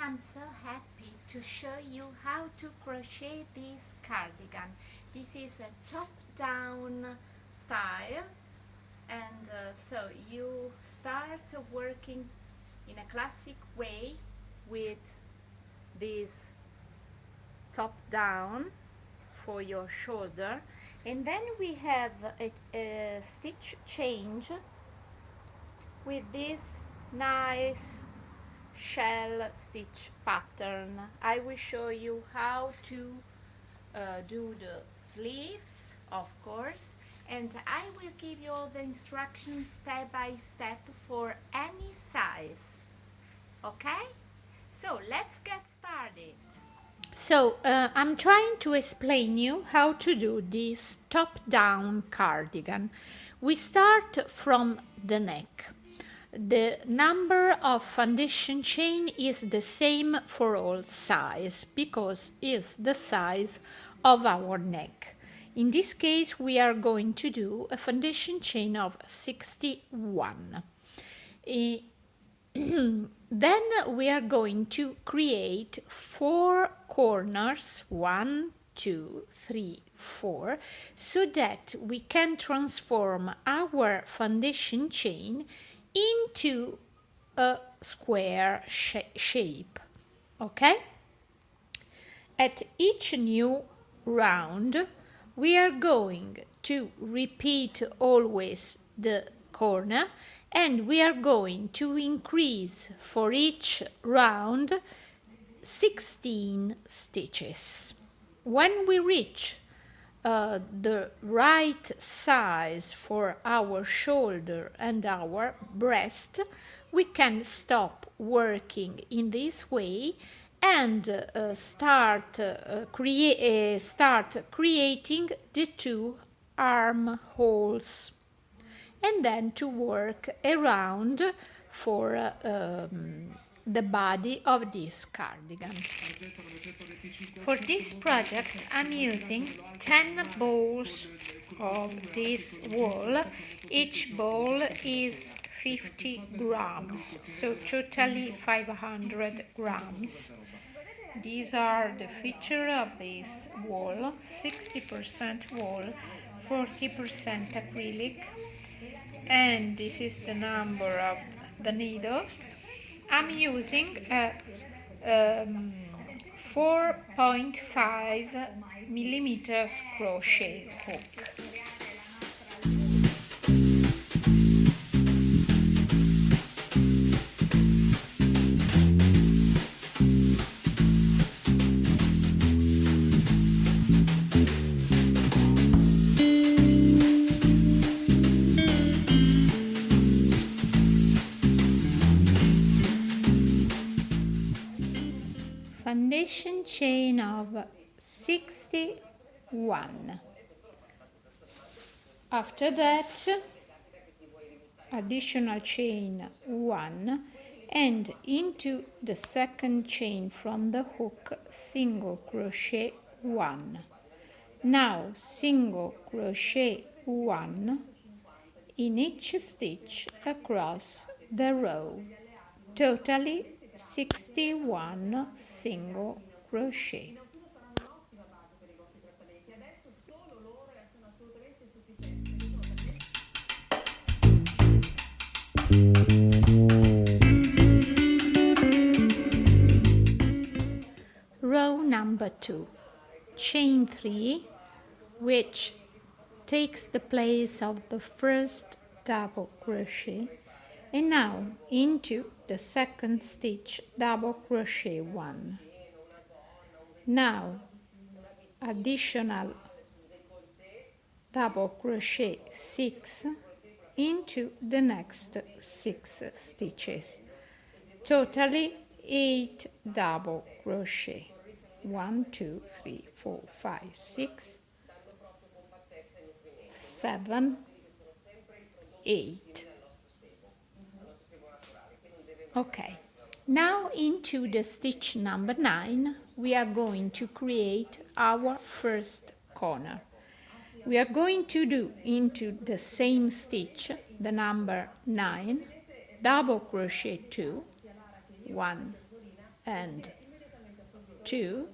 I'm so happy to show you how to crochet this cardigan. This is a top-down style, and so you start working in a classic way with this top-down for your shoulder, and then we have a stitch change with this nice shell stitch pattern. I will show you how to do the sleeves, of course, and I will give you all the instructions step by step for any size. Okay? So let's get started. So I'm trying to explain you how to do this top-down cardigan. We start from the neck. The number of foundation chain is the same for all size because it's the size of our neck. In this case, we are going to do a foundation chain of 61. Then we are going to create 4 corners, 1, 2, 3, 4, so that we can transform our foundation chain into a square shape. Okay? At each new round, we are going to repeat always the corner, and we are going to increase for each round 16 stitches. When we reach the right size for our shoulder and our breast, we can stop working in this way and start creating the 2 armholes, and then to work around for the body of this cardigan. For this project, I'm using 10 balls of this wool. Each ball is 50 grams, so totally 500 grams. These are the features of this wool: 60% wool, 40% acrylic, and this is the number of the needles. I'm using a 4.5 millimeters crochet hook. Foundation chain of 61. After that, additional chain 1, and into the second chain from the hook, single crochet 1. Now single crochet 1 in each stitch across the row, totally 61 single crochet. Row number 2, chain 3, which takes the place of the first double crochet, and now into the second stitch double crochet 1. Now additional double crochet 6 into the next 6 stitches, totally 8 double crochet. 1, 2, 3, 4, 5, 6, 7, 8. Okay, now into the stitch number 9, we are going to create our first corner. We are going to do into the same stitch, the number 9, double crochet 2, 1 and 2,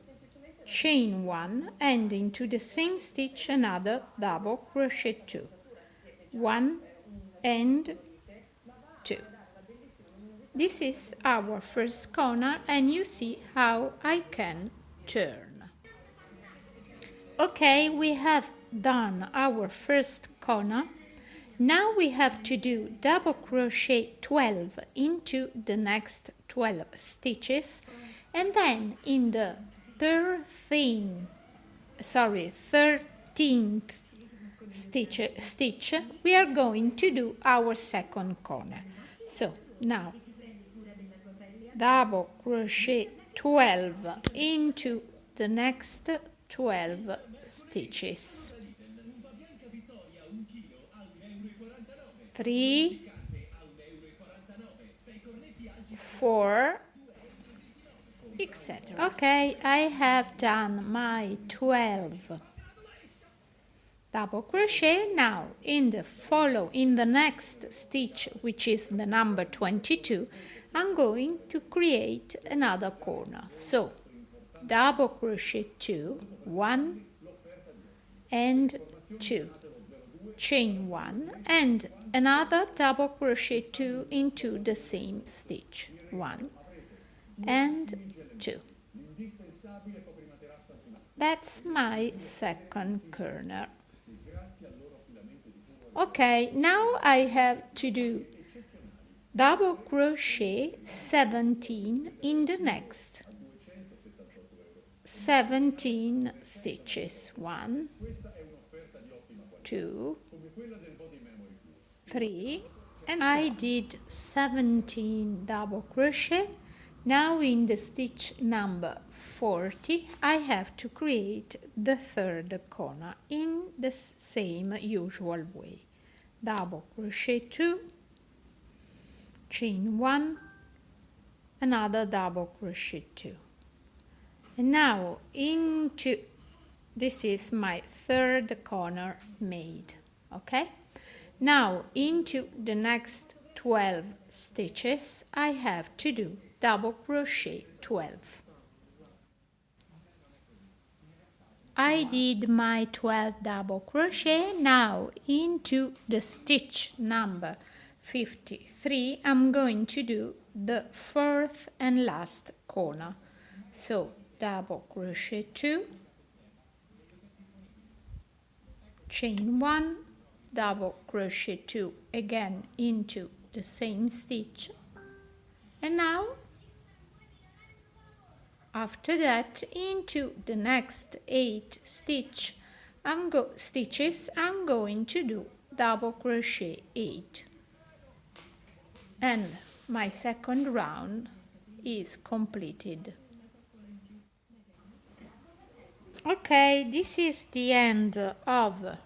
chain 1, and into the same stitch another double crochet 2, 1 and 2. This is our first corner, and you see how I can turn. Okay, we have done our first corner. Now we have to do double crochet 12 into the next 12 stitches, and then in the 13th stitch we are going to do our second corner. So now double crochet 12 into the next 12 stitches, 3, 4, etc. Okay, I have done my 12 double crochet. Now in the next stitch, which is the number 22, I'm going to create another corner. So double crochet 2, 1 and 2, chain 1 and another double crochet 2 into the same stitch, 1 and 2. That's my second corner. Okay, now I have to do double crochet 17 in the next 17 stitches, 1, 2, 3, and so I did 17 double crochet. Now in the stitch number 40 I have to create the third corner in the same usual way. Double crochet 2, chain 1, another double crochet 2. And now this is my third corner made, okay? Now into the next 12 stitches I have to do double crochet 12. I did my 12 double crochet. Now into the stitch number 53 I'm going to do the fourth and last corner. So double crochet 2, chain 1, double crochet 2 again into the same stitch, and now after that into the next 8 stitches I'm going to do double crochet 8, and my second round is completed. Okay, this is the end of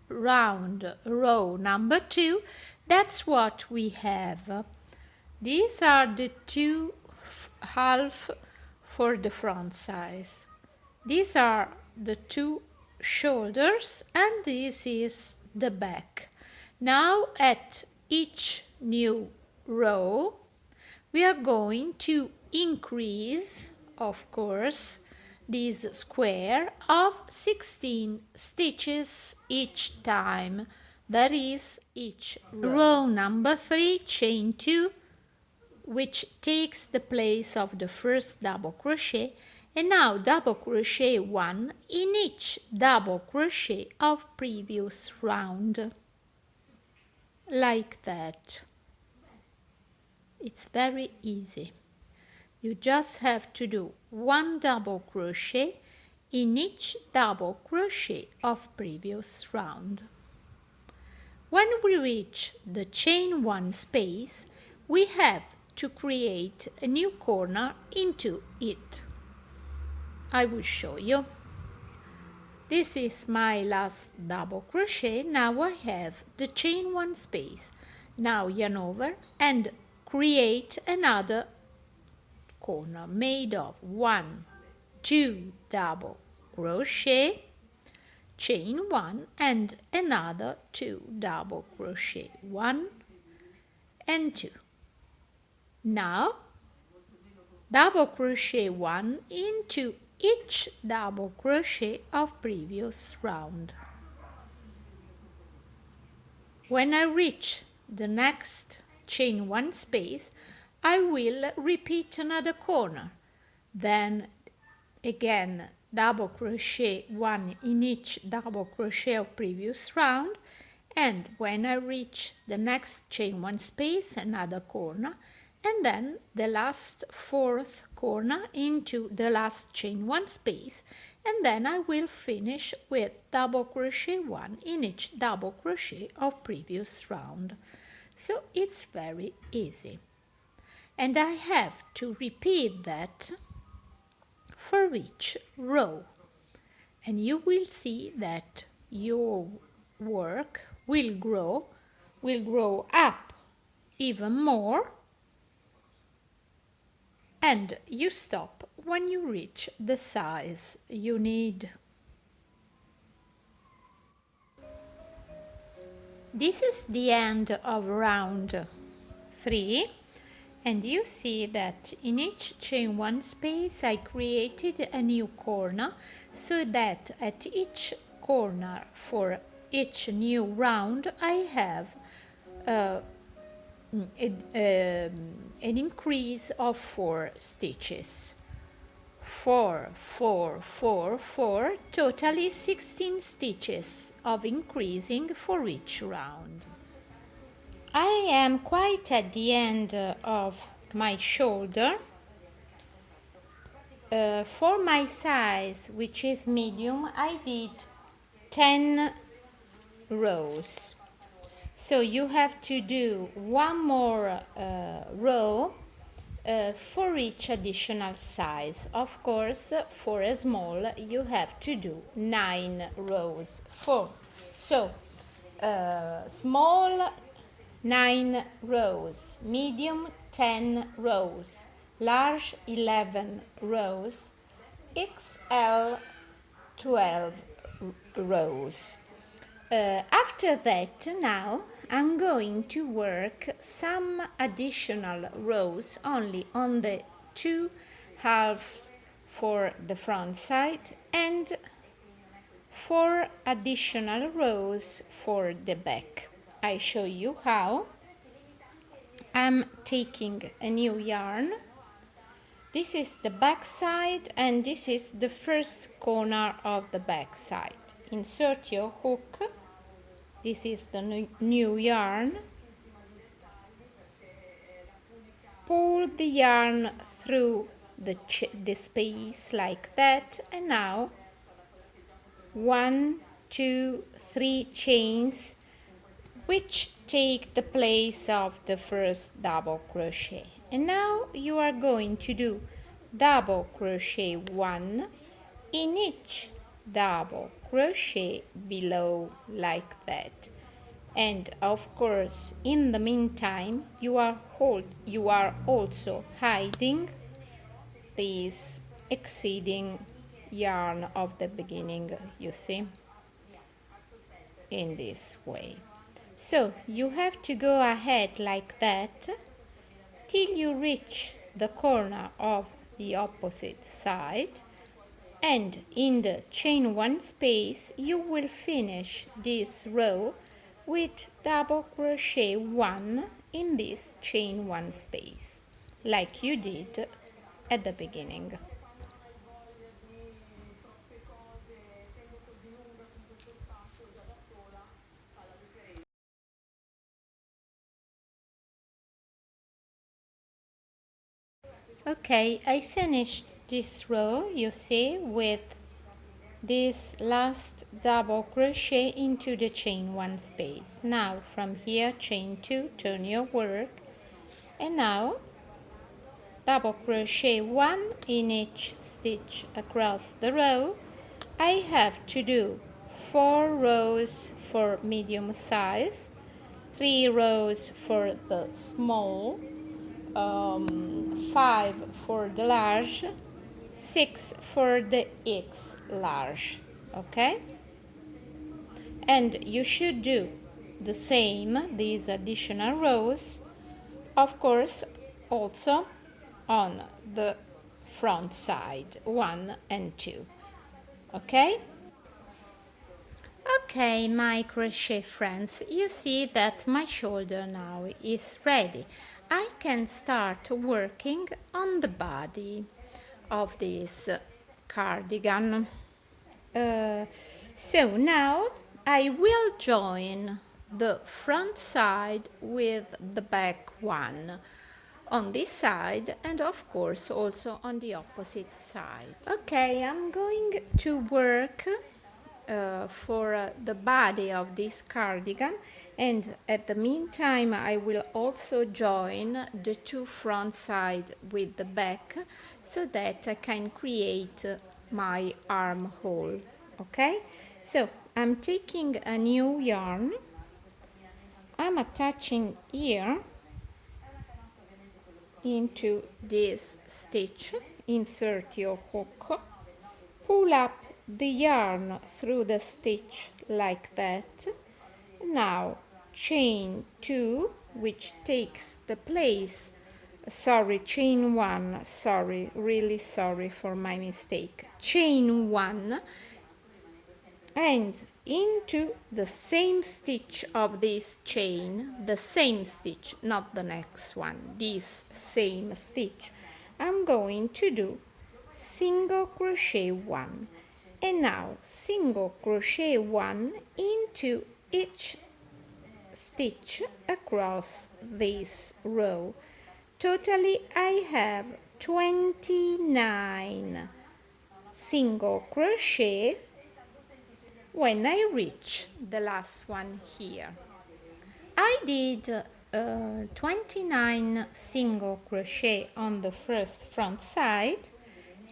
row number 2. That's what we have. These are the 2 halves for the front size. These are the 2 shoulders, and this is the back. Now at each new row we are going to increase, of course, this square of 16 stitches each time, that is each row number 3, chain 2, which takes the place of the first double crochet, and now double crochet 1 in each double crochet of previous round, like that. It's very easy. You just have to do 1 double crochet in each double crochet of previous round. When we reach the chain 1 space, we have to create a new corner into it. I will show you. This is my last double crochet. Now I have the chain 1 space. Now yarn over and create another corner made of 1, 2 double crochet, chain 1 and another 2 double crochet, 1 and 2. Now double crochet 1 into each double crochet of previous round. When I reach the next chain 1 space, I will repeat another corner. Then again double crochet 1 in each double crochet of previous round, and when I reach the next chain 1 space, another corner, and then the last fourth corner into the last chain 1 space, and then I will finish with double crochet 1 in each double crochet of previous round. So it's very easy, and I have to repeat that for each row, and you will see that your work will grow up even more, and you stop when you reach the size you need. This is the end of round 3, and you see that in each chain 1 space I created a new corner, so that at each corner for each new round I have an increase of 4 stitches. 4, 4, 4, 4, totally 16 stitches of increasing for each round. I am quite at the end of my shoulder. For my size, which is medium, I did 10 rows. So you have to do one more row for each additional size. Of course, for a small, you have to do 9 rows. So, small 9 rows, medium 10 rows, large 11 rows, XL 12 rows. After that, now I'm going to work some additional rows only on the 2 halves for the front side and 4 additional rows for the back. I show you how. I'm taking a new yarn. This is the back side, and this is the first corner of the back side. Insert your hook. This is the new yarn. Pull the yarn through the space like that, and now 1, 2, 3 chains which take the place of the first double crochet. And now you are going to do double crochet 1 in each double crochet below like that. And of course, in the meantime, you are also hiding this exceeding yarn of the beginning, you see, in this way. So you have to go ahead like that till you reach the corner of the opposite side, and in the chain 1 space you will finish this row with double crochet 1 in this chain 1 space, like you did at the beginning. Okay, I finished this row, you see, with this last double crochet into the chain 1 space. Now from here, chain 2, turn your work, and now double crochet 1 in each stitch across the row. I have to do 4 rows for medium size, 3 rows for the small, 5 for the large, 6 for the X large, okay? And you should do the same, these additional rows, of course, also on the front side, 1 and 2. Okay? Okay, my crochet friends, you see that my shoulder now is ready. I can start working on the body of this cardigan. So now I will join the front side with the back one on this side, and of course also on the opposite side. Okay, I'm going to work for the body of this cardigan, and at the meantime I will also join the two front side with the back so that I can create my armhole. Okay, so I'm taking a new yarn, I'm attaching here into this stitch, insert your hook, pull up the yarn through the stitch like that. Now chain 2, which takes the place, chain 1, really sorry for my mistake, chain 1, and into the same stitch of this chain, the same stitch, not the next one, this same stitch, I'm going to do single crochet 1, and now single crochet 1 into each stitch across this row. Totally I have 29 single crochet when I reach the last one here. I did 29 single crochet on the first front side.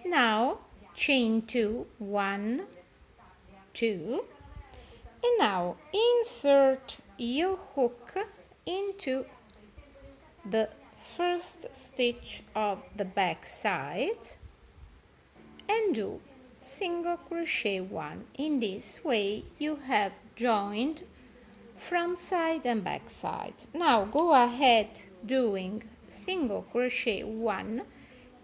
Now chain 2, 1, 2, and now insert your hook into the first stitch of the back side and do single crochet 1. In this way you have joined front side and back side. Now go ahead doing single crochet 1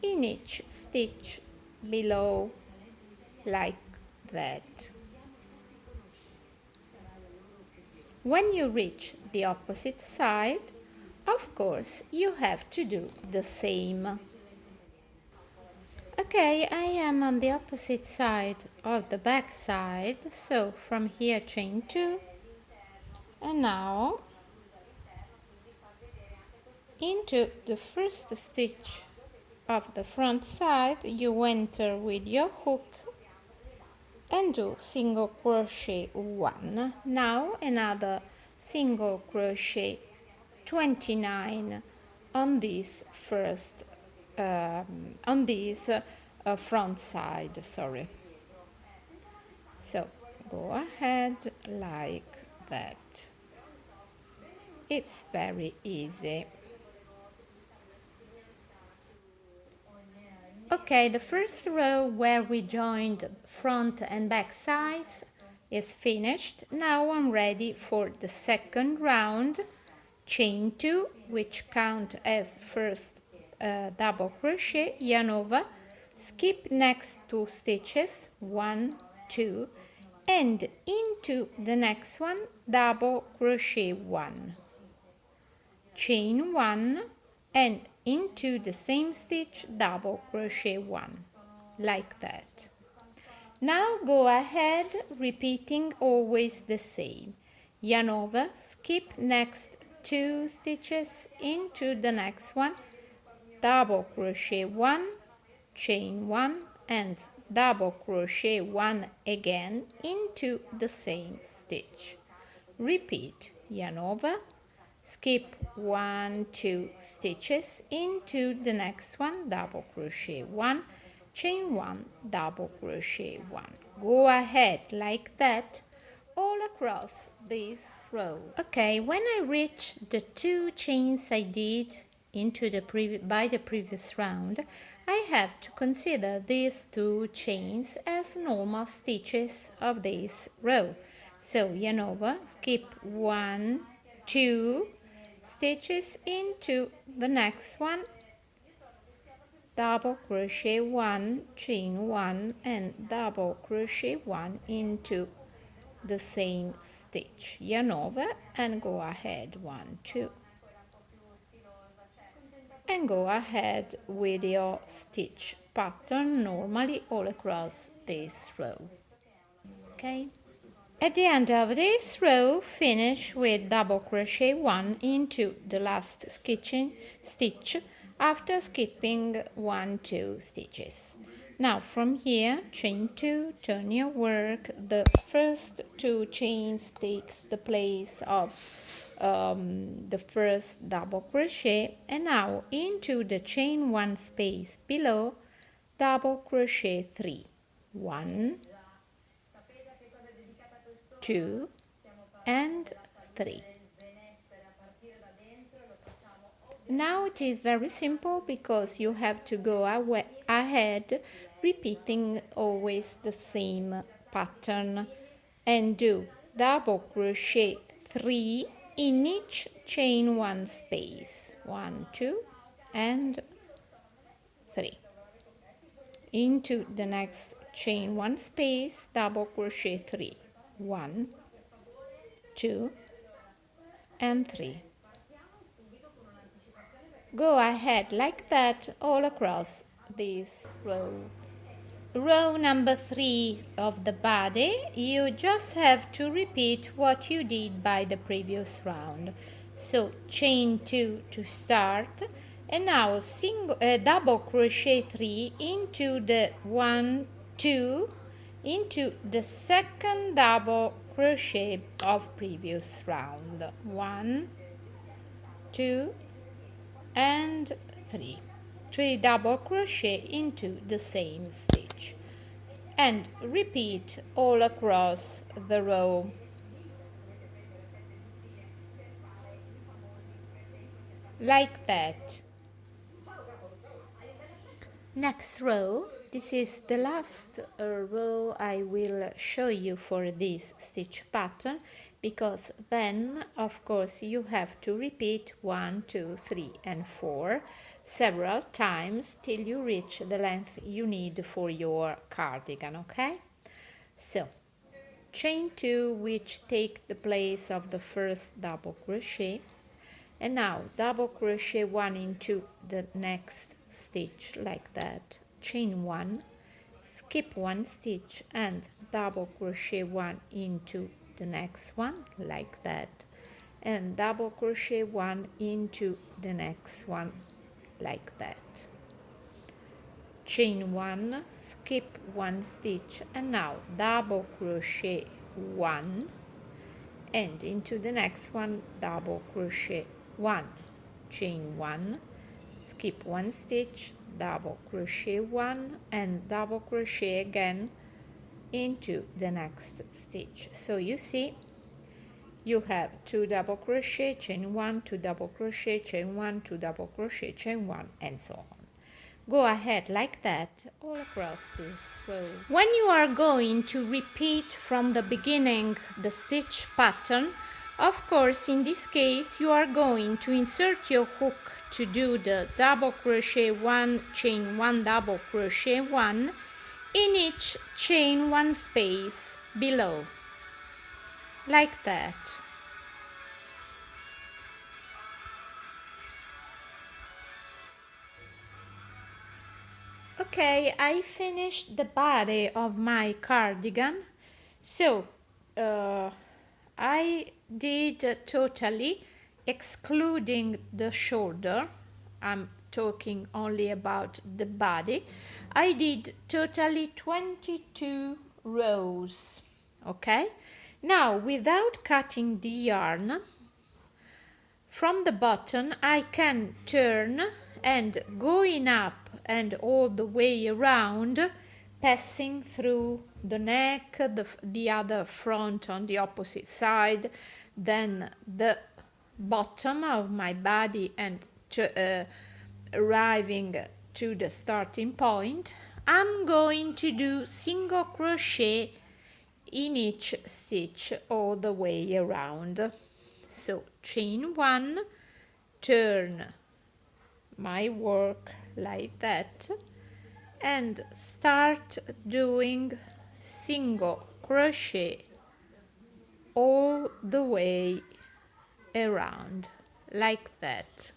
in each stitch below like that. When you reach the opposite side, of course you have to do the same. Okay, I am on the opposite side of the back side, so from here chain 2, and now into the first stitch of the front side you enter with your hook and do single crochet 1. Now another single crochet 29 on this first on this front side, sorry. So go ahead like that. It's very easy. Okay, the first row where we joined front and back sides is finished. Now I'm ready for the second round. Chain 2, which count as first double crochet, yarn over, skip next 2 stitches, 1, 2, and into the next one double crochet 1, chain 1, and into the same stitch double crochet 1, like that. Now go ahead repeating always the same, yarn over, skip next 2 stitches into the next one, double crochet 1, chain 1, and double crochet 1 again into the same stitch. Repeat, yarn over, skip 1, 2 stitches into the next one, double crochet 1, chain 1, double crochet 1. Go ahead like that all across this row. Okay, when I reach the 2 chains I did into the previous round, I have to consider these 2 chains as normal stitches of this row. So yarn over, skip 1, 2 stitches into the next one, double crochet 1, chain 1 and double crochet 1 into the same stitch, yarn over and go ahead 1, 2, and go ahead with your stitch pattern normally all across this row. Okay, at the end of this row, finish with double crochet 1 into the last stitch after skipping 1, 2 stitches. Now from here, chain 2, turn your work. The first 2 chains takes the place of the first double crochet, and now into the chain 1 space below, double crochet 3, 1, 2 and 3. Now it is very simple because you have to go ahead repeating always the same pattern and do double crochet 3 in each chain 1 space, 1, 2 and 3. Into the next chain 1 space, double crochet 3, 1, 2 and 3. Go ahead like that all across this row. Row number 3 of the body, you just have to repeat what you did by the previous round. So chain 2 to start, and now double crochet 3 into the 1, 2 into the second double crochet of previous round, 1, 2 and 3 double crochet into the same stitch and repeat all across the row. Like that. Next row, this is the last row I will show you for this stitch pattern, because then of course you have to repeat 1, 2, 3 and 4 several times till you reach the length you need for your cardigan. Okay, so chain 2, which take the place of the first double crochet, and now double crochet 1 into the next stitch like that, chain 1, skip 1 stitch and double crochet 1 into the next one like that, and double crochet 1 into the next one like that, chain 1, skip 1 stitch and now double crochet 1 and into the next one double crochet 1, chain 1, skip 1 stitch, double crochet 1 and double crochet again into the next stitch. So you see you have 2 double crochet, chain 1, 2 double crochet, chain 1, 2 double crochet, chain 1 and so on. Go ahead like that all across this row. When you are going to repeat from the beginning the stitch pattern, of course in this case you are going to insert your hook to do the double crochet 1, chain 1, double crochet 1 in each chain 1 space below, like that. Okay, I finished the body of my cardigan. So I did totally, excluding the shoulder, I'm talking only about the body, I did totally 22 rows. Okay, now without cutting the yarn, from the bottom I can turn and going up and all the way around, passing through the neck, the other front on the opposite side, then the bottom of my body and arriving to the starting point. I'm going to do single crochet in each stitch all the way around. So chain 1, turn my work like that, and start doing single crochet all the way around like that.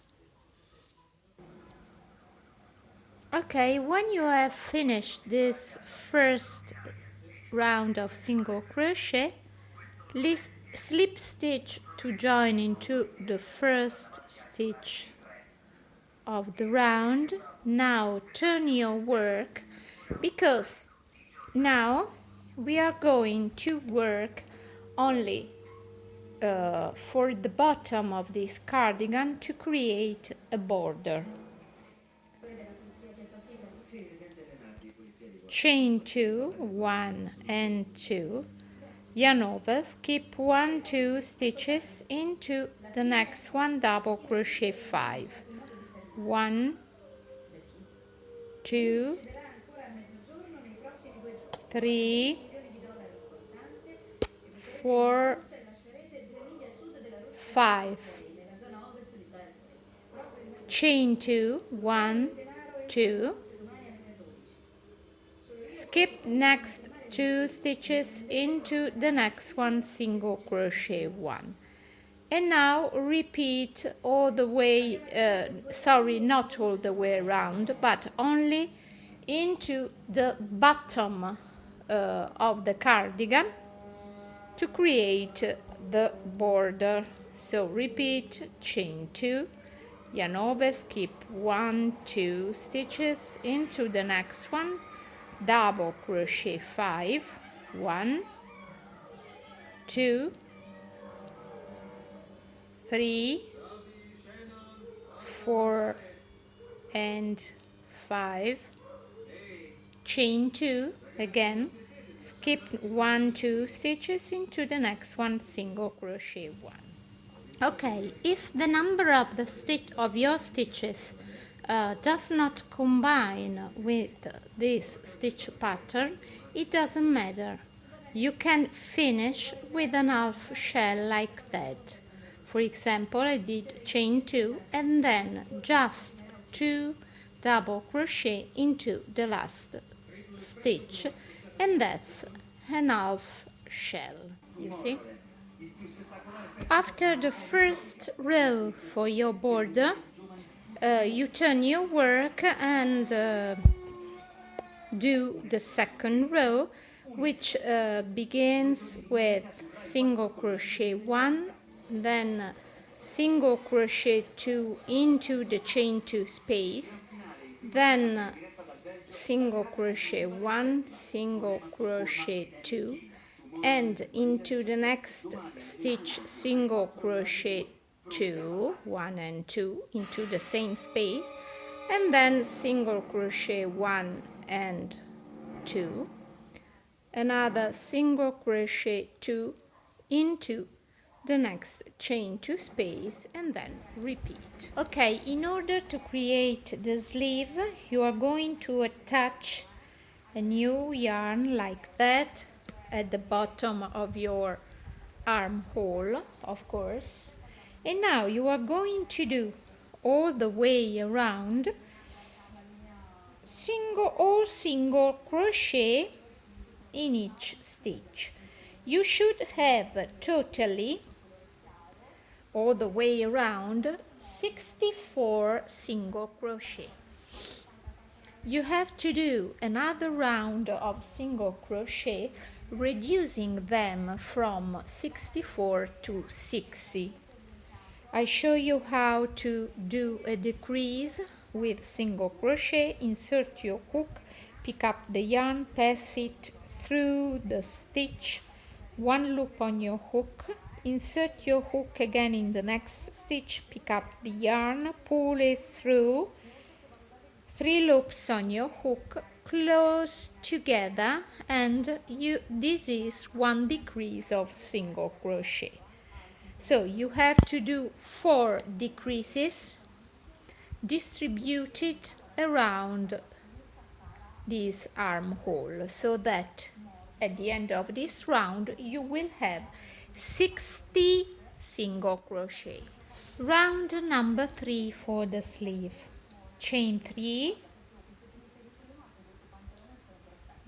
Okay, when you have finished this first round of single crochet, slip stitch to join into the first stitch of the round. Now turn your work, because now we are going to work only for the bottom of this cardigan to create a border. Chain 2, 1 and 2, yarn over, skip 1, 2 stitches into the next one, double crochet 5, 1, 2, 3, 4, 5, chain 2, 1, 2, skip next 2 stitches into the next one, single crochet 1, and now repeat all the way, not all the way around, but only into the bottom of the cardigan to create the border. So repeat, chain 2, yarn over, skip 1, 2 stitches into the next one, double crochet 5, 1, 2, 3, 4 and 5, chain 2 again, skip 1, 2 stitches into the next one, single crochet 1. Okay, if the number of your stitches does not combine with this stitch pattern, it doesn't matter. You can finish with an half shell like that. For example, I did chain 2 and then just 2 double crochet into the last stitch, and that's an half shell, you see. After the first row for your border, you turn your work and do the second row, which begins with single crochet 1, then single crochet 2 into the chain 2 space, then single crochet 1, single crochet 2, and into the next stitch single crochet 2, 1 and 2 into the same space, and then single crochet 1 and 2, another single crochet 2 into the next chain 2 space, and then repeat. Okay, in order to create the sleeve, you are going to attach a new yarn like that at the bottom of your armhole, of course, and now you are going to do all the way around single crochet in each stitch. You should have totally all the way around 64 single crochet. You have to do another round of single crochet, reducing them from 64 to 60. I show you how to do a decrease with single crochet. Insert your hook, pick up the yarn, pass it through the stitch, one loop on your hook, insert your hook again in the next stitch, pick up the yarn, pull it through, 3 loops on your hook, close together, and this is 1 decrease of single crochet. So you have to do 4 decreases distributed around this armhole, so that at the end of this round you will have 60 single crochet. Round number 3 for the sleeve. chain 3,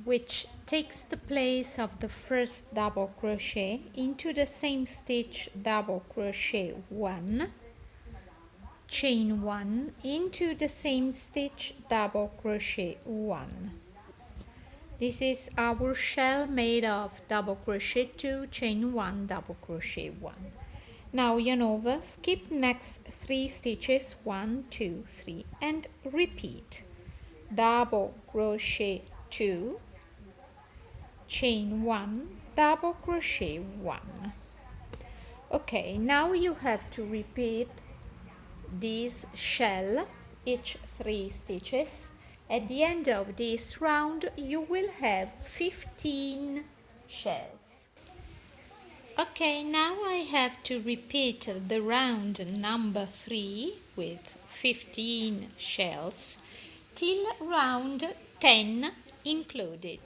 which takes the place of the first double crochet, into the same stitch double crochet 1, chain 1, into the same stitch double crochet 1. This is our shell made of double crochet 2, chain 1, double crochet 1. Now yarn over, skip next 3 stitches, 1, 2, 3, and repeat. Double crochet 2, chain 1, double crochet 1. Okay, now you have to repeat this shell each 3 stitches. At the end of this round you will have 15 shells. Okay, now I have to repeat the round number 3 with 15 shells till round 10 included.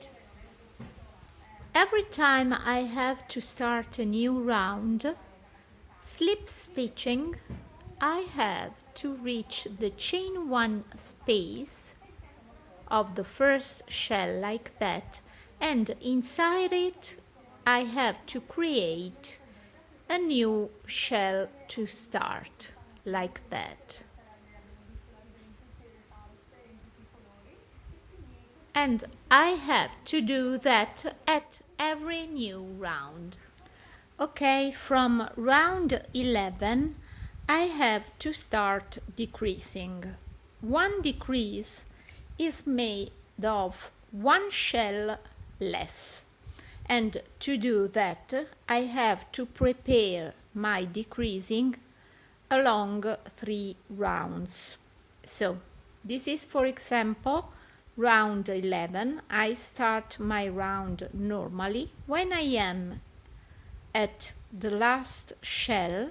Every time I have to start a new round, slip stitching, I have to reach the chain 1 space of the first shell like that, and inside it I have to create a new shell to start like that. And I have to do that at every new round. Okay, from round 11 I have to start decreasing. One decrease is made of 1 shell less, and to do that I have to prepare my decreasing along 3 rounds. So this is, for example, round 11. I start my round normally. When I am at the last shell,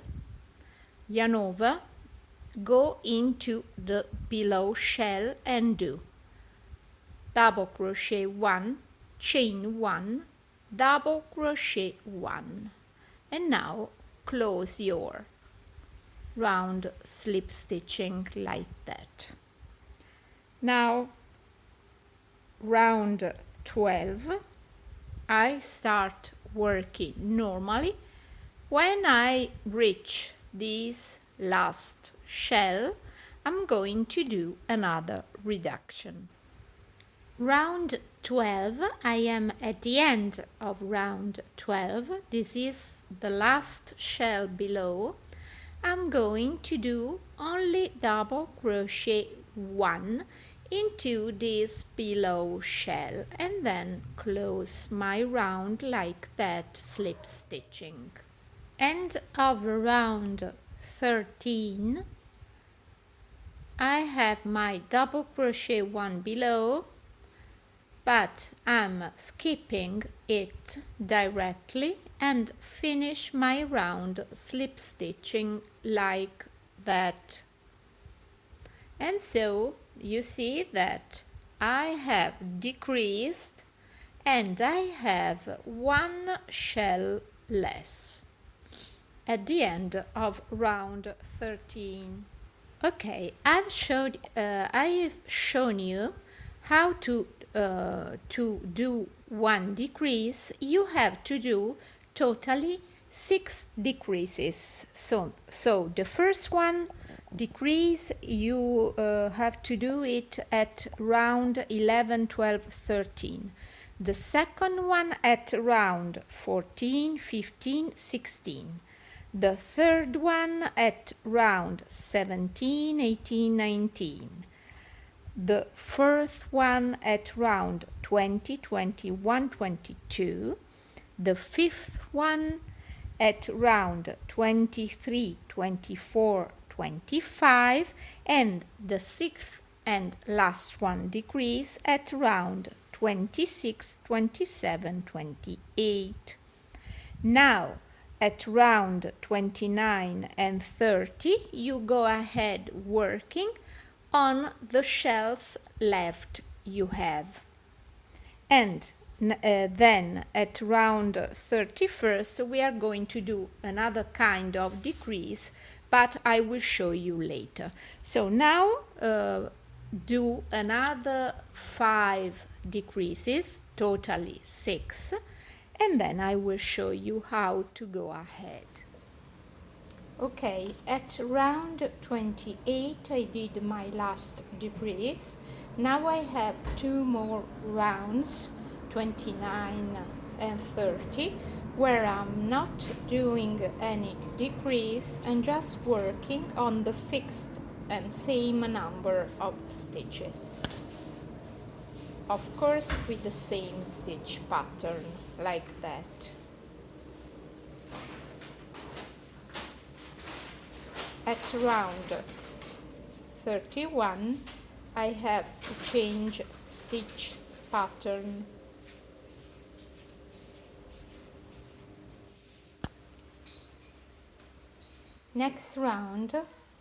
yarn over, go into the below shell and do double crochet 1, chain 1, double crochet 1, and now close your round slip stitching like that. Now round 12 I start working normally. When I reach this last shell, I'm going to do another reduction. Round 12, I am at the end of round 12. This is the last shell below. I'm going to do only double crochet 1 into this below shell and then close my round like that, slip stitching. End of round 13, I have my double crochet 1 below, but I'm skipping it directly and finish my round slip stitching like that. And so you see that I have decreased and I have 1 shell less at the end of round 13. Okay, I've shown you how to do 1 decrease. You have to do totally 6 decreases. So the first one decrease, you have to do it at round 11, 12, 13. The second one at round 14, 15, 16. The third one at round 17, 18, 19. The fourth one at round 20, 21, 22. The fifth one at round 23, 24, 25, and the sixth and last one decrease at round 26, 27, 28. Now at round 29 and 30 you go ahead working on the shells left you have, and then at round 31st we are going to do another kind of decrease, but I will show you later. So now do another 5 decreases, totally 6, and then I will show you how to go ahead. Okay, at round 28 I did my last decrease. Now I have 2 more rounds, 29 and 30, where I'm not doing any decrease and just working on the fixed and same number of stitches. Of course with the same stitch pattern, like that. At round 31 I have to change stitch pattern. Next round,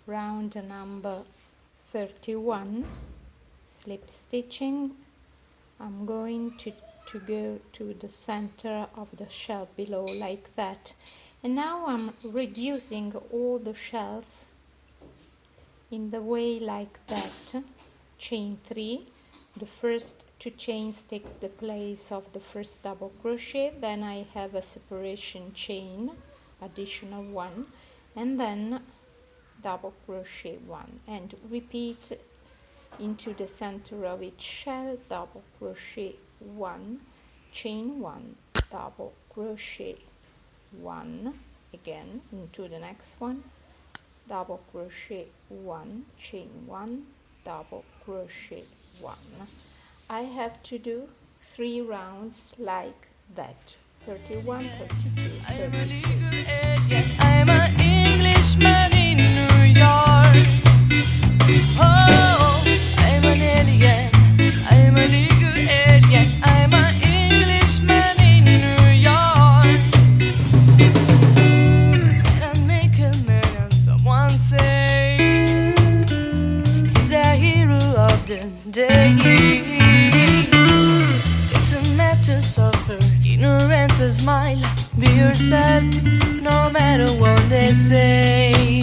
round number 31, slip stitching. I'm going to go to the center of the shell below, like that. And now I'm reducing all the shells in the way like that. Chain 3. The first 2 chains takes the place of the first double crochet, then I have a separation chain, additional 1, and then double crochet 1, and repeat into the center of each shell, double crochet 1, chain 1, double crochet 1, again into the next one, double crochet 1, chain 1, double crochet 1. I have to do 3 rounds like that, 31, 32, 33. I'm an Englishman in New York. Oh, I'm an alien. I'm a legal alien. I'm an Englishman in New York. And I make a man and someone say he's the hero of the day. Takes a man to suffer, ignorance a smile. Be yourself, no matter what they say.